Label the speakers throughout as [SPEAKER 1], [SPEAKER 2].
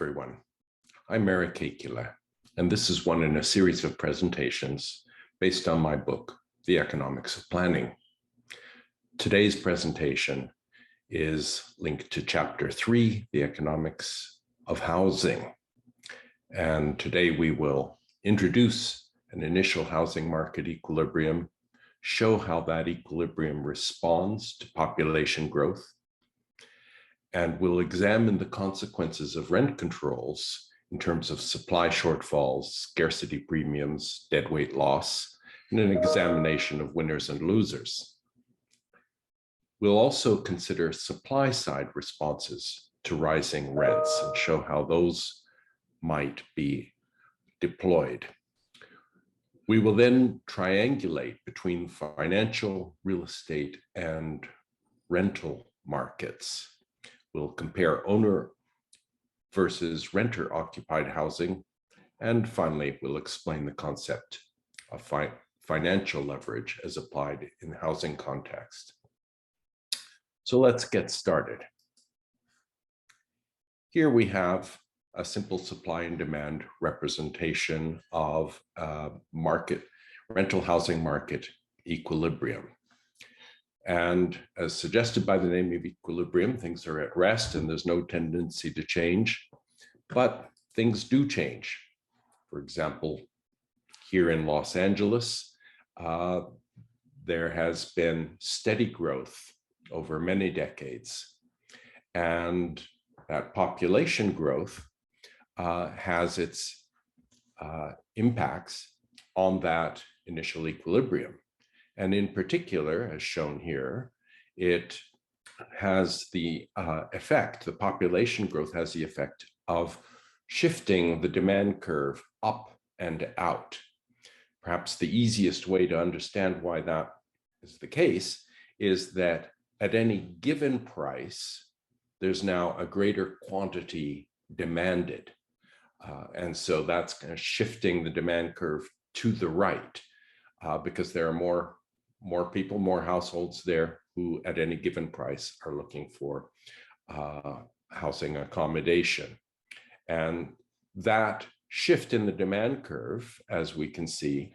[SPEAKER 1] everyone. I'm Eric Kekula, and this is one in a series of presentations based on my book, The Economics of Planning. Today's presentation is linked to Chapter 3, The Economics of Housing. And today we will introduce an initial housing market equilibrium, show how that equilibrium responds to population growth, and we'll examine the consequences of rent controls in terms of supply shortfalls, scarcity premiums, deadweight loss, and an examination of winners and losers. We'll also consider supply-side responses to rising rents and show how those might be deployed. We will then triangulate between financial, real estate, and rental markets. We'll compare owner versus renter occupied housing. And finally, we'll explain the concept of financial leverage as applied in the housing context. So let's get started. Here we have a simple supply and demand representation of rental housing market equilibrium. And as suggested by the name of equilibrium, things are at rest and there's no tendency to change, but things do change. For example, here in Los Angeles, there has been steady growth over many decades. And that population growth has its impacts on that initial equilibrium. And in particular, as shown here, it has the the population growth has the effect of shifting the demand curve up and out. Perhaps the easiest way to understand why that is the case is that at any given price, there's now a greater quantity demanded. And so that's kind of shifting the demand curve to the right because there are more people, more households there who at any given price are looking for housing accommodation. And that shift in the demand curve, as we can see,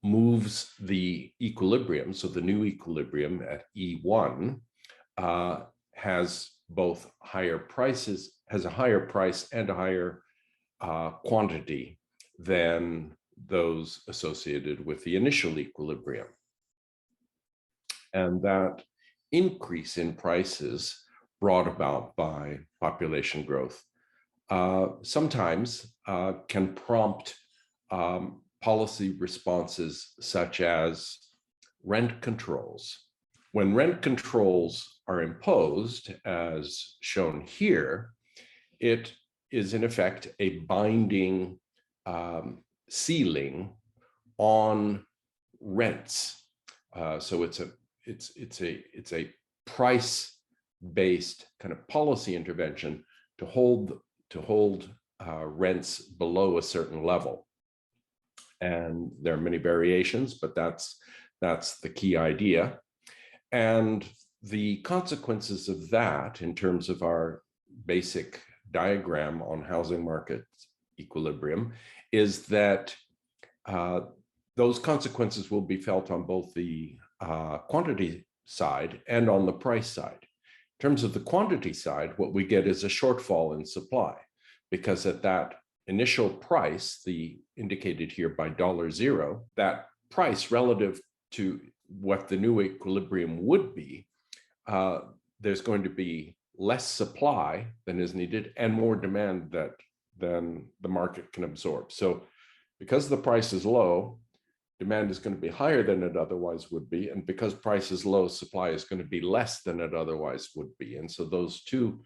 [SPEAKER 1] moves the equilibrium. So the new equilibrium at E1 has both higher prices, has a higher price and a higher quantity than those associated with the initial equilibrium. And that increase in prices brought about by population growth sometimes can prompt policy responses such as rent controls. When rent controls are imposed, as shown here, it is in effect a binding ceiling on rents. So it's a price-based kind of policy intervention to hold rents below a certain level. And there are many variations, but that's the key idea. And the consequences of that in terms of our basic diagram on housing market equilibrium is that those consequences will be felt on both the quantity side and on the price side. In terms of the quantity side, what we get is a shortfall in supply, because at that initial price, indicated here by $0, that price relative to what the new equilibrium would be, there's going to be less supply than is needed and more demand than the market can absorb. So because the price is low, demand is going to be higher than it otherwise would be. And because price is low, supply is going to be less than it otherwise would be. And so those two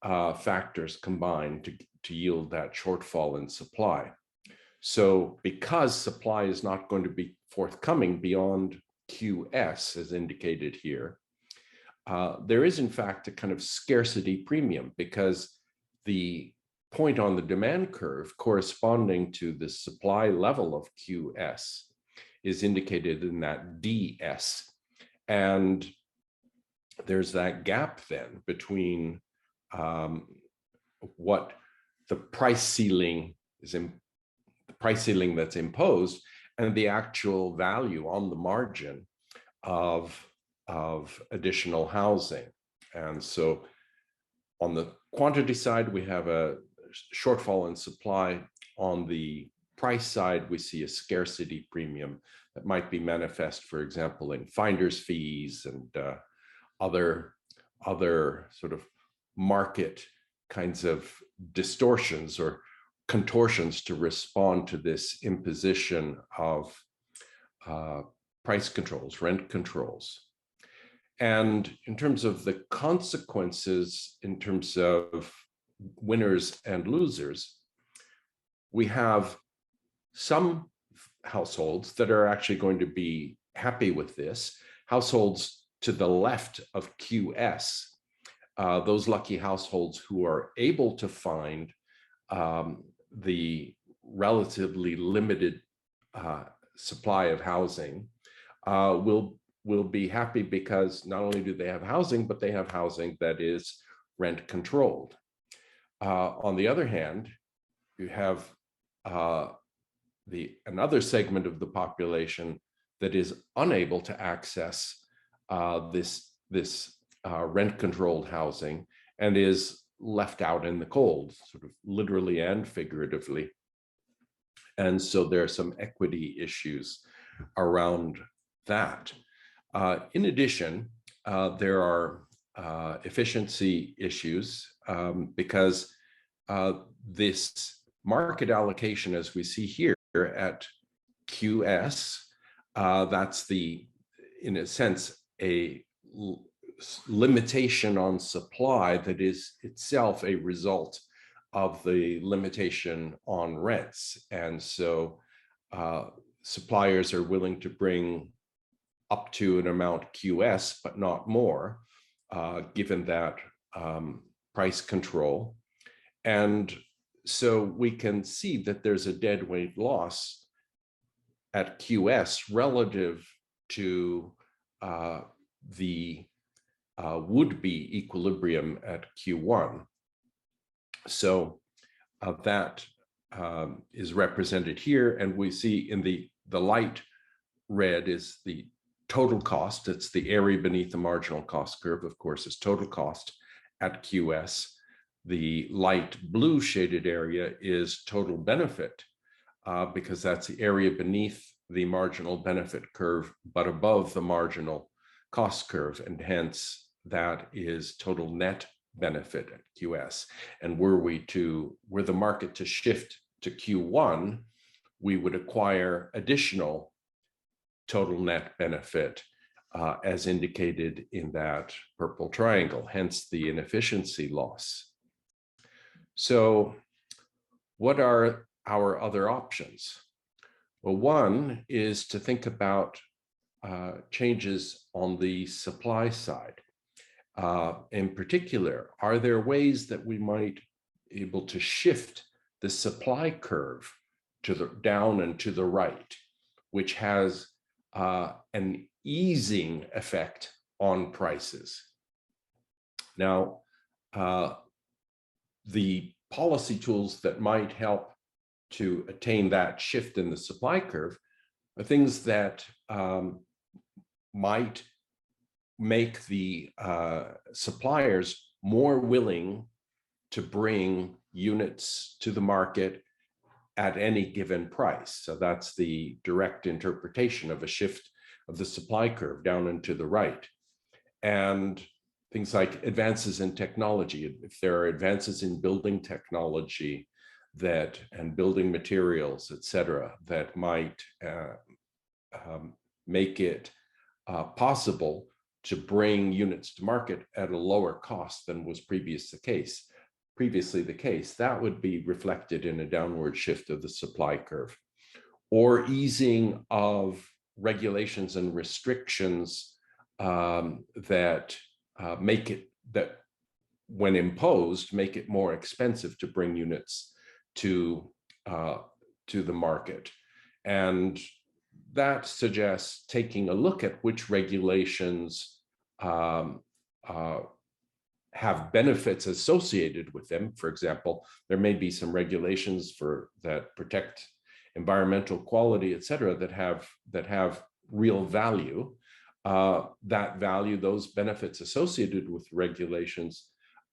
[SPEAKER 1] factors combine to yield that shortfall in supply. So because supply is not going to be forthcoming beyond QS, as indicated here, there is in fact a kind of scarcity premium, because the point on the demand curve corresponding to the supply level of QS is indicated in that DS. And there's that gap then between what the price ceiling is in, the price ceiling that's imposed, and the actual value on the margin of additional housing. And so on the quantity side, we have a shortfall in supply. On the price side, we see a scarcity premium that might be manifest, for example, in finder's fees and other sort of market kinds of distortions or contortions to respond to this imposition of price controls, rent controls. And in terms of the consequences, in terms of winners and losers, we have some households that are actually going to be happy with this. Households to the left of QS, those lucky households who are able to find the relatively limited supply of housing, will be happy because not only do they have housing, but they have housing that is rent controlled. On the other hand, you have another segment of the population that is unable to access this rent controlled housing and is left out in the cold, sort of literally and figuratively. And so there are some equity issues around that. In addition, there are efficiency issues because this market allocation, as we see here at QS, that's in a sense, a limitation on supply that is itself a result of the limitation on rents. And so suppliers are willing to bring up to an amount QS, but not more, given that price control. And so we can see that there's a deadweight loss at QS relative to the would-be equilibrium at Q1. So that is represented here, and we see in the light red is the total cost. It's the area beneath the marginal cost curve, of course, is total cost at QS. The light blue shaded area is total benefit, because that's the area beneath the marginal benefit curve, but above the marginal cost curve, and hence that is total net benefit at QS. And were the market to shift to Q1, we would acquire additional total net benefit as indicated in that purple triangle, hence the inefficiency loss. So what are our other options? Well, one is to think about changes on the supply side. In particular, are there ways that we might be able to shift the supply curve to the down and to the right, which has an easing effect on prices? Now, the policy tools that might help to attain that shift in the supply curve are things that might make the suppliers more willing to bring units to the market at any given price. So that's the direct interpretation of a shift of the supply curve down and to the right. And things like advances in technology, if there are advances in building technology and building materials, et cetera, that might make it possible to bring units to market at a lower cost than was previously the case, that would be reflected in a downward shift of the supply curve. Or easing of regulations and restrictions that when imposed, make it more expensive to bring units to the market. And that suggests taking a look at which regulations have benefits associated with them. For example, there may be some regulations that protect environmental quality, et cetera, that have real value. That value, those benefits associated with regulations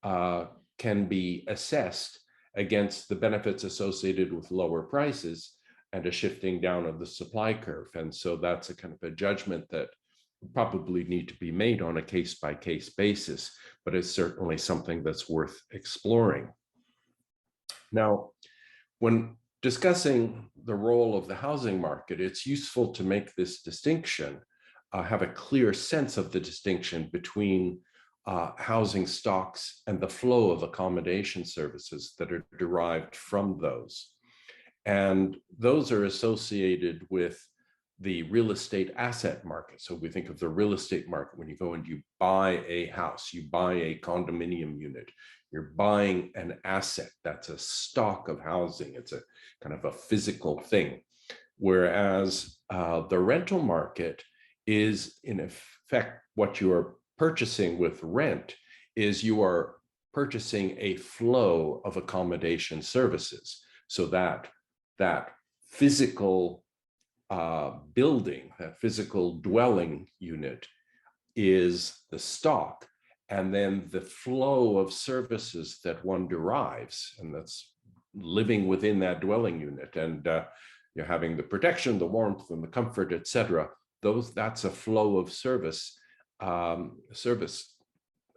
[SPEAKER 1] can be assessed against the benefits associated with lower prices and a shifting down of the supply curve. And so that's a kind of a judgment that probably need to be made on a case-by-case basis, but it's certainly something that's worth exploring. Now, when discussing the role of the housing market, it's useful to make this distinction, have a clear sense of the distinction between housing stocks and the flow of accommodation services that are derived from those. And those are associated with the real estate asset market. So we think of the real estate market when you go and you buy a house, you buy a condominium unit, you're buying an asset. That's a stock of housing. It's a kind of a physical thing. Whereas the rental market is in effect what you are purchasing with rent is you are purchasing a flow of accommodation services. So that physical building, that physical dwelling unit is the stock, and then the flow of services that one derives, and that's living within that dwelling unit, and you're having the protection, the warmth, and the comfort, etc. That's a flow of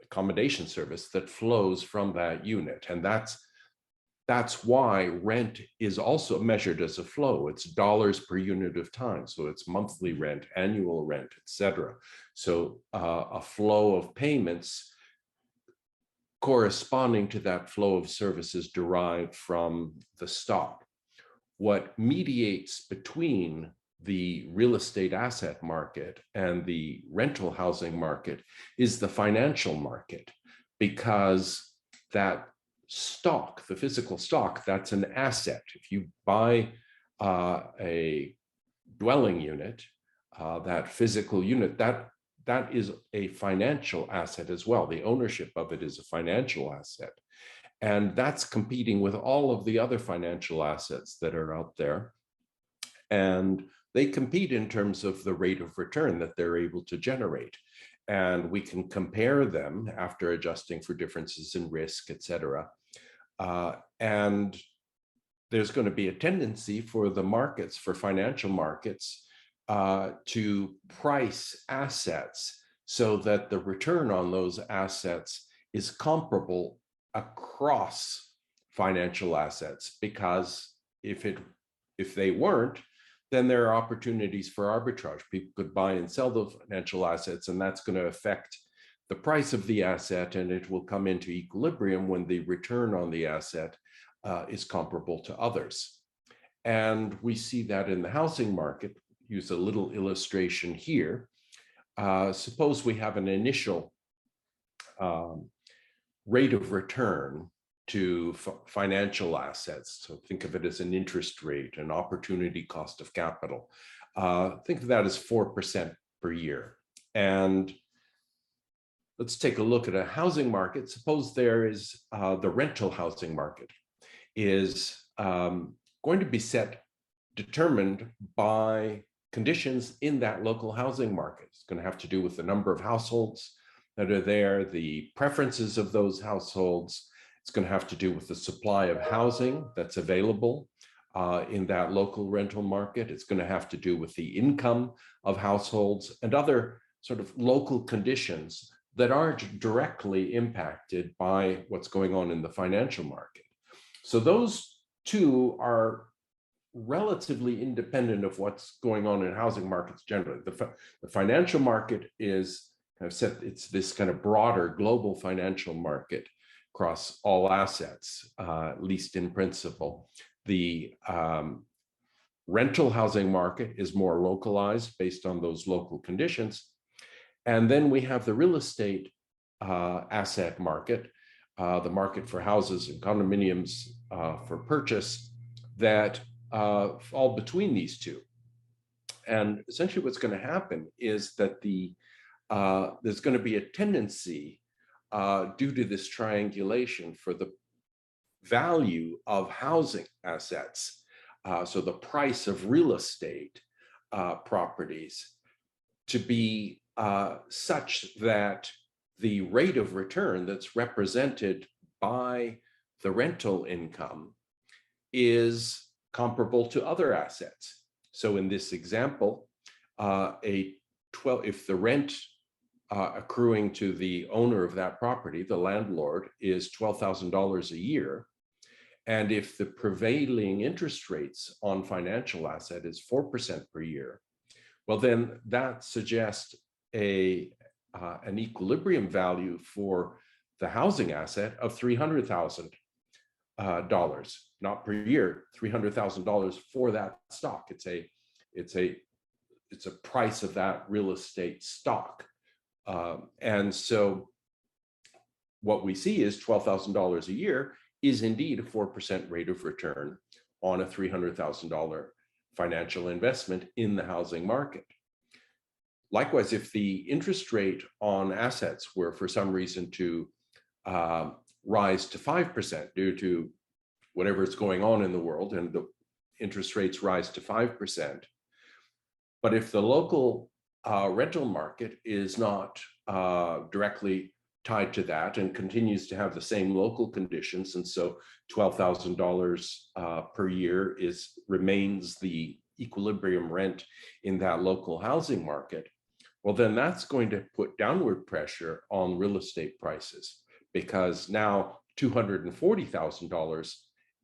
[SPEAKER 1] accommodation service that flows from that unit, and that's why rent is also measured as a flow. It's dollars per unit of time. So it's monthly rent, annual rent, etc. So a flow of payments corresponding to that flow of services derived from the stock. What mediates between the real estate asset market and the rental housing market is the financial market, because that stock, the physical stock, that's an asset. If you buy a dwelling unit, that physical unit, that is a financial asset as well. The ownership of it is a financial asset. And that's competing with all of the other financial assets that are out there. And they compete in terms of the rate of return that they're able to generate. And we can compare them after adjusting for differences in risk, et cetera. And there's going to be a tendency for the markets, for financial markets, to price assets so that the return on those assets is comparable across financial assets. Because if they weren't, then there are opportunities for arbitrage. People could buy and sell those financial assets, and that's going to affect the price of the asset, and it will come into equilibrium when the return on the asset is comparable to others. And we see that in the housing market. Use a little illustration here. Suppose we have an initial rate of return to financial assets. So think of it as an interest rate, an opportunity cost of capital. Think of that as 4% per year. And let's take a look at a housing market. Suppose there is the rental housing market is going to be determined by conditions in that local housing market. It's going to have to do with the number of households that are there, the preferences of those households. It's going to have to do with the supply of housing that's available in that local rental market. It's going to have to do with the income of households and other sort of local conditions that aren't directly impacted by what's going on in the financial market. So those two are relatively independent of what's going on in housing markets generally. The financial market is, I've said, it's this kind of broader global financial market across all assets, at least in principle. The rental housing market is more localized based on those local conditions. And then we have the real estate asset market, the market for houses and condominiums for purchase, that fall between these two. And essentially what's going to happen is that there's going to be a tendency due to this triangulation for the value of housing assets, so the price of real estate properties, to be such that the rate of return that's represented by the rental income is comparable to other assets. So in this example, if the rent accruing to the owner of that property, the landlord, is $12,000 a year, and if the prevailing interest rates on financial asset is 4% per year, well, then that suggests an equilibrium value for the housing asset of $300,000, not per year, $300,000 for that stock. It's a price of that real estate stock. And so what we see is $12,000 a year is indeed a 4% rate of return on a $300,000 financial investment in the housing market. Likewise, if the interest rate on assets were for some reason to rise to 5% due to whatever is going on in the world, and the interest rates rise to 5%, but if the local rental market is not directly tied to that and continues to have the same local conditions, and so $12,000 per year remains the equilibrium rent in that local housing market, well, then that's going to put downward pressure on real estate prices, because now $240,000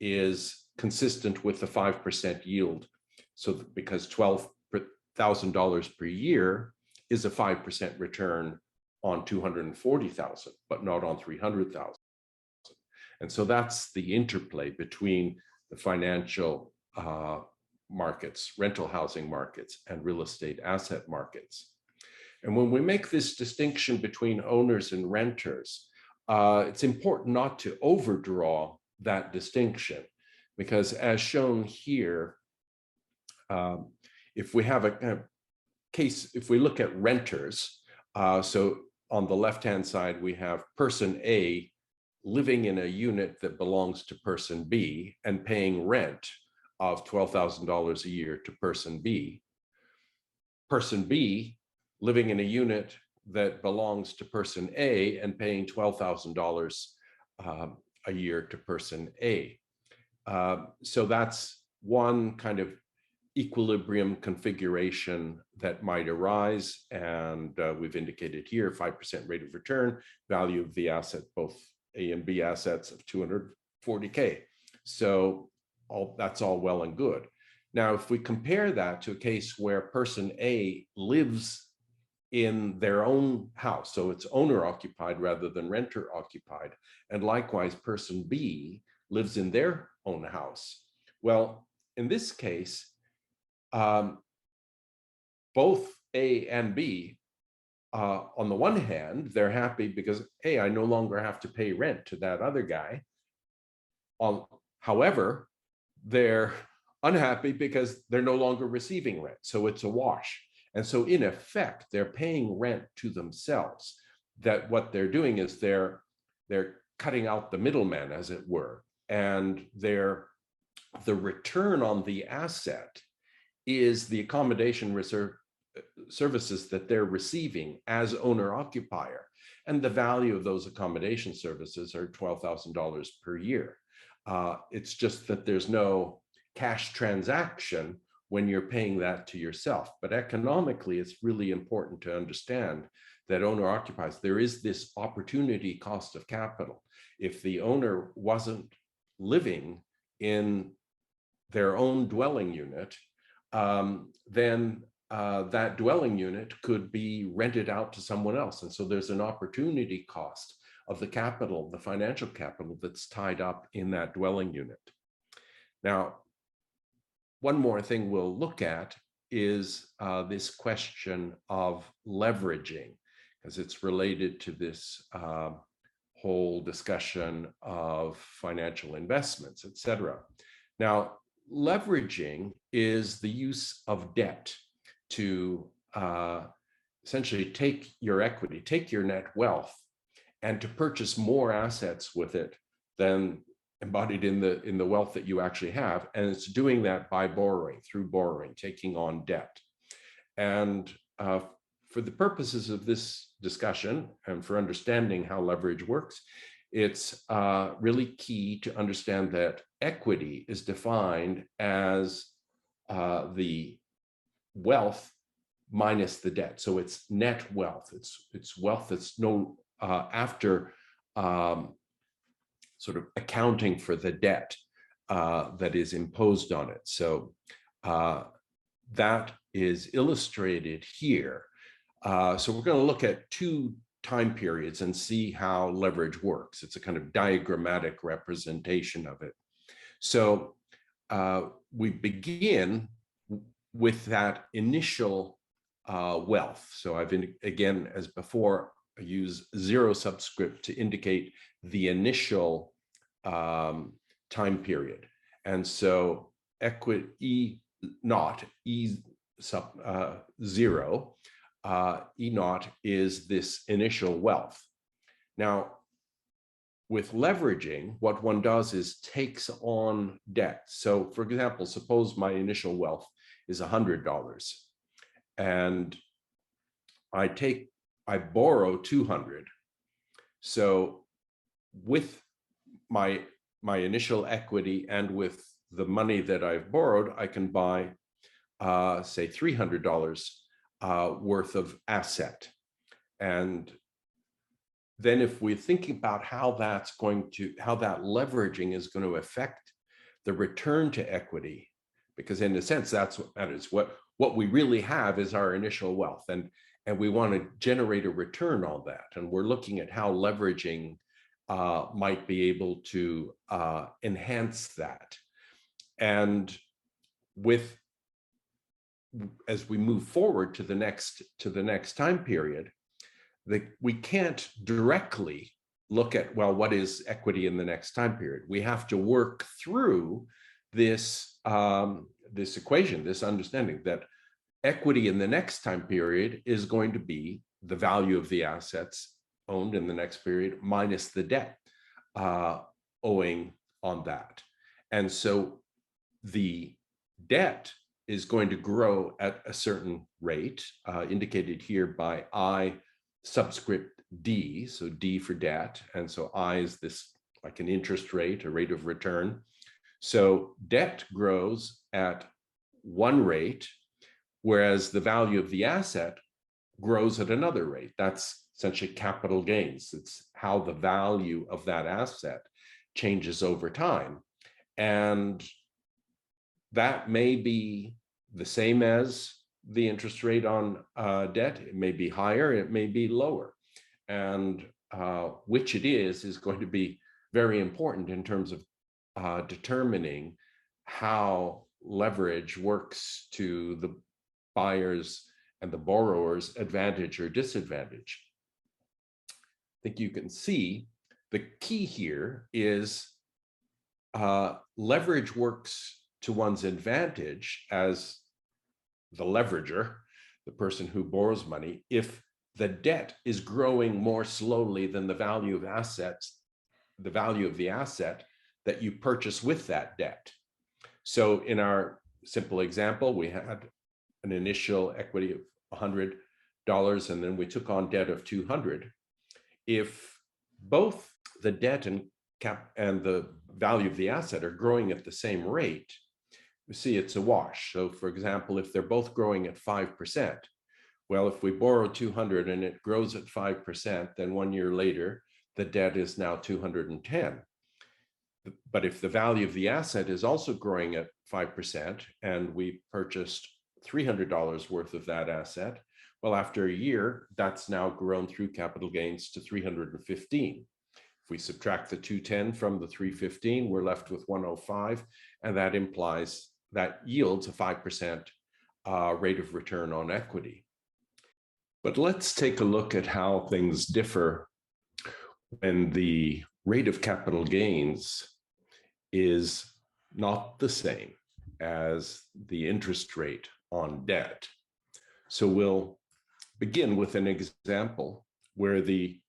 [SPEAKER 1] is consistent with the 5% yield. So because $12,000 per year is a 5% return on 240,000, but not on 300,000. And so that's the interplay between the financial markets, rental housing markets, and real estate asset markets. And when we make this distinction between owners and renters, it's important not to overdraw that distinction, because as shown here, if we have a case, if we look at renters, so on the left-hand side, we have person A living in a unit that belongs to person B and paying rent of $12,000 a year to person B. Person B living in a unit that belongs to person A and paying $12,000 a year to person A. So that's one kind of equilibrium configuration that might arise, and we've indicated here 5% rate of return, value of the asset, both A and B assets, of $240K. So that's all well and good. Now, if we compare that to a case where person A lives in their own house, so it's owner occupied rather than renter occupied, and likewise person B lives in their own house, well, in this case, both A and B, on the one hand, they're happy because, hey, I no longer have to pay rent to that other guy. However, they're unhappy because they're no longer receiving rent. So it's a wash. And so in effect, they're paying rent to themselves. That what they're doing is they're cutting out the middleman, as it were. And the return on the asset is the accommodation services that they're receiving as owner-occupier. And the value of those accommodation services are $12,000 per year. It's just that there's no cash transaction when you're paying that to yourself. But economically, it's really important to understand that owner-occupiers, there is this opportunity cost of capital. If the owner wasn't living in their own dwelling unit, then that dwelling unit could be rented out to someone else. And so there's an opportunity cost of the capital, the financial capital that's tied up in that dwelling unit. Now, one more thing we'll look at is this question of leveraging, because it's related to this whole discussion of financial investments, et cetera. Now, leveraging is the use of debt to essentially take your equity, take your net wealth, and to purchase more assets with it than embodied in the wealth that you actually have. And it's doing that by borrowing, through borrowing, taking on debt. And for the purposes of this discussion and for understanding how leverage works, it's really key to understand that equity is defined as the wealth minus the debt. So it's net wealth. It's wealth that's after sort of accounting for the debt that is imposed on it. So that is illustrated here. So we're going to look at two time periods and see how leverage works. It's a kind of diagrammatic representation of it. So we begin with that initial wealth. So I've, again, as before, I use zero subscript to indicate the initial time period. And so equity E naught, E sub zero, E naught is this initial wealth. Now, with leveraging, what one does is takes on debt. So for example, suppose my initial wealth is $100 and I borrow 200. So with my initial equity and with the money that I've borrowed, I can buy, say, $300 worth of asset. And then if we're thinking about how that leveraging is going to affect the return to equity, because in a sense, that's what matters. What we really have is our initial wealth, and we want to generate a return on that. And we're looking at how leveraging might be able to enhance that. And as we move forward to the next time period, we can't directly look at, well, what is equity in the next time period? We have to work through this this equation, this understanding that equity in the next time period is going to be the value of the assets owned in the next period minus the debt owing on that. And so the debt is going to grow at a certain rate, indicated here by I subscript D, so D for debt. And so I is this like an interest rate, a rate of return. So debt grows at one rate, whereas the value of the asset grows at another rate. That's essentially capital gains. It's how the value of that asset changes over time. And that may be the same as the interest rate on debt. It may be higher, it may be lower. And which it is going to be very important in terms of determining how leverage works to the buyer's and the borrower's advantage or disadvantage. I think you can see the key here is leverage works to one's advantage as the leverager, the person who borrows money, if the debt is growing more slowly than the value of assets, the value of the asset that you purchase with that debt. So in our simple example, we had an initial equity of $100, and then we took on debt of 200. If both the debt and the value of the asset are growing at the same rate, you see it's a wash. So for example, if they're both growing at 5%, well, if we borrow 200 and it grows at 5%, then 1 year later, the debt is now 210. But if the value of the asset is also growing at 5% and we purchased $300 worth of that asset, well, after a year, that's now grown through capital gains to 315. If we subtract the 210 from the 315, we're left with 105, and that implies that yields a 5% rate of return on equity. But let's take a look at how things differ when the rate of capital gains is not the same as the interest rate on debt. So we'll begin with an example where the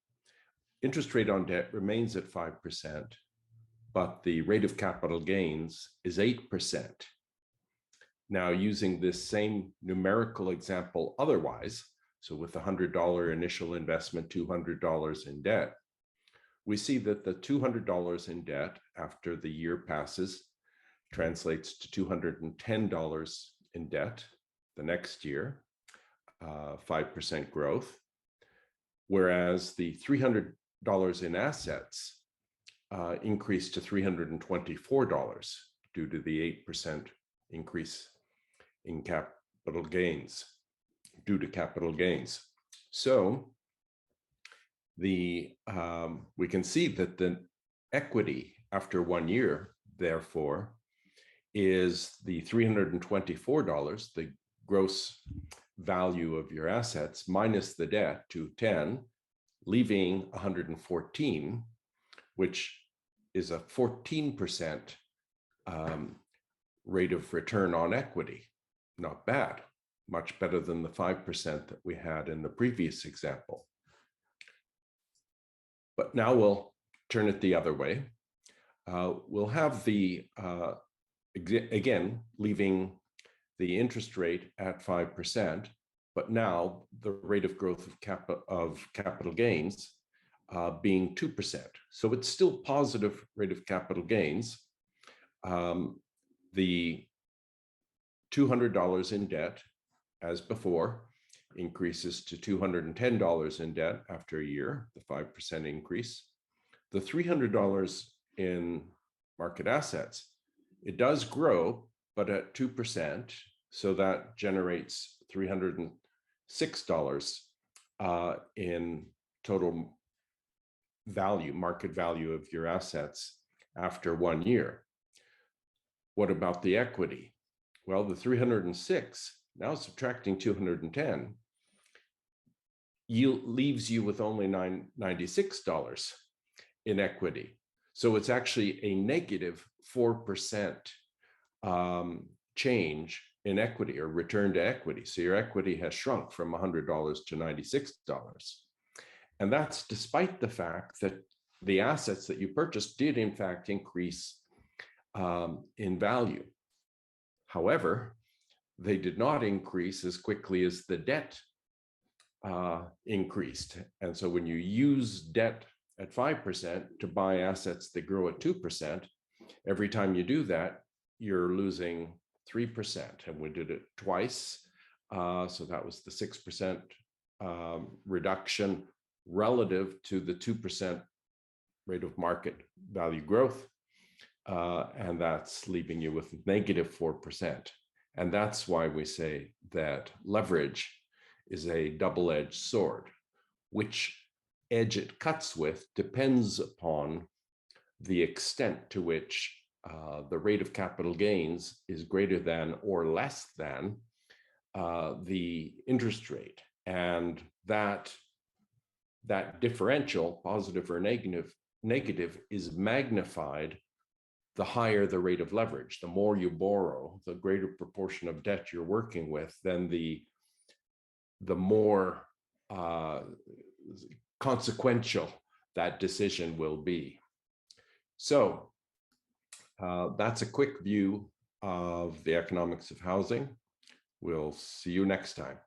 [SPEAKER 1] interest rate on debt remains at 5%, but the rate of capital gains is 8%. Now, using this same numerical example otherwise, so with a $100 initial investment, $200 in debt, we see that the $200 in debt after the year passes translates to $210 in debt the next year, 5% growth, whereas the $300 in assets increased to $324 due to the 8% increase in capital gains, due to capital gains. So we can see that the equity after 1 year, therefore, is the $324, the gross value of your assets, minus the debt, 210, leaving 114, which is a 14% rate of return on equity. Not bad, much better than the 5% that we had in the previous example. But now we'll turn it the other way. We'll have the, again, leaving the interest rate at 5%, but now the rate of growth of capital gains being 2%. So it's still positive rate of capital gains. The $200 in debt, as before, increases to $210 in debt after a year, the 5% increase. The $300 in market assets, it does grow, but at 2%, so that generates $306 in total value, market value of your assets after 1 year. What about the equity? Well, the 306, now subtracting 210, leaves you with only $96 in equity. So it's actually a negative 4% change in equity or return to equity. So your equity has shrunk from $100 to $96. And that's despite the fact that the assets that you purchased did in fact increase in value. However, they did not increase as quickly as the debt increased. And so when you use debt at 5% to buy assets that grow at 2%, every time you do that, you're losing 3%. And we did it twice. So that was the 6% reduction relative to the 2% rate of market value growth. And that's leaving you with negative 4%. And that's why we say that leverage is a double-edged sword. Which edge it cuts with depends upon the extent to which the rate of capital gains is greater than or less than the interest rate. And that differential, positive or negative, is magnified the higher the rate of leverage. The more you borrow, the greater proportion of debt you're working with, then the more consequential that decision will be. So that's a quick view of the economics of housing. We'll see you next time.